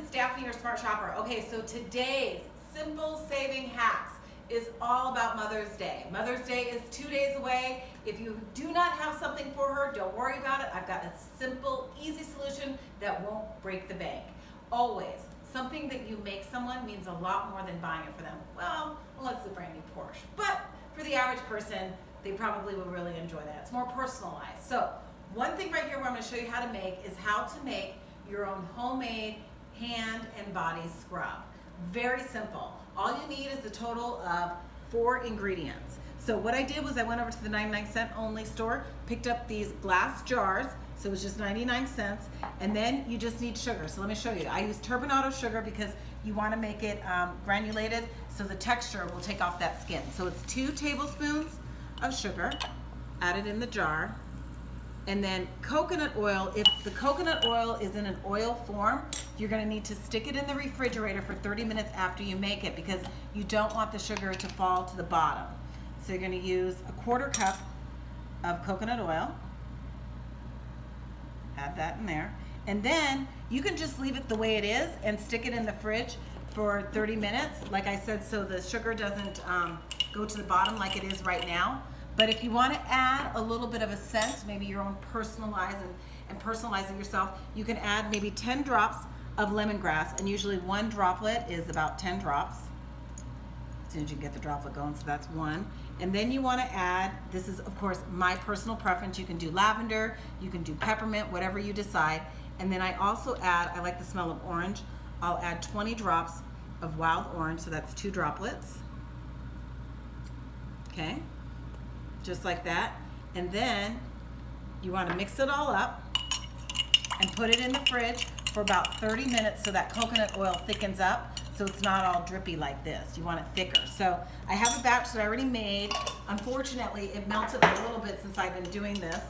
it's Daphne, your Smart Shopper. Okay, so today's simple saving hacks is all about Mother's Day. Mother's Day is 2 days away. If you do not have something for her, don't worry about it. I've got a simple, easy solution that won't break the bank. Always, something that you make someone means a lot more than buying it for them. Well, unless it's a brand new Porsche. But for the average person, they probably will really enjoy that. It's more personalized. So one thing right here where I'm going to show you how to make is how to make your own homemade hand and body scrub. Very simple. All you need is a total of 4 ingredients. So what I did was I went over to the 99-cent only store, picked up these glass jars, so it was just 99 cents, and then you just need sugar. So let me show you. I use turbinado sugar because you want to make it granulated so the texture will take off that skin. So it's 2 tablespoons of sugar, add it in the jar, and then coconut oil. If the coconut oil is in an oil form, you're gonna need to stick it in the refrigerator for 30 minutes after you make it because you don't want the sugar to fall to the bottom. So you're gonna use a 1/4 cup of coconut oil. Add that in there. And then you can just leave it the way it is and stick it in the fridge for 30 minutes, like I said, so the sugar doesn't go to the bottom like it is right now. But if you want to add a little bit of a scent, maybe your own personalize and personalize it yourself, you can add maybe 10 drops of lemongrass, and usually 1 droplet is about 10 drops. As soon as you get the droplet going, so that's 1. And then you want to add, this is of course my personal preference, you can do lavender, you can do peppermint, whatever you decide. And then I also add, I like the smell of orange, I'll add 20 drops of wild orange, so that's 2 droplets. Okay. Just like that. And then you want to mix it all up and put it in the fridge for about 30 minutes so that coconut oil thickens up so it's not all drippy like this. You want it thicker. So I have a batch that I already made. Unfortunately, it melted a little bit since I've been doing this,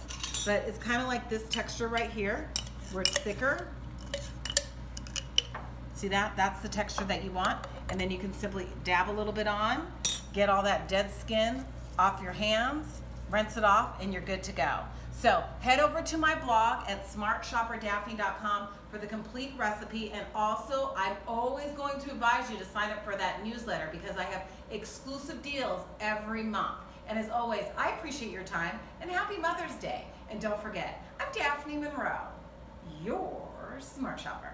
but it's kind of like this texture right here where it's thicker. See that? That's the texture that you want. And then you can simply dab a little bit on, get all that dead skin off your hands, rinse it off, and you're good to go. So head over to my blog at smartshopperdaphne.com for the complete recipe, and also I'm always going to advise you to sign up for that newsletter because I have exclusive deals every month. And as always, I appreciate your time, and happy Mother's Day. And don't forget, I'm Daphne Monroe, your Smart Shopper.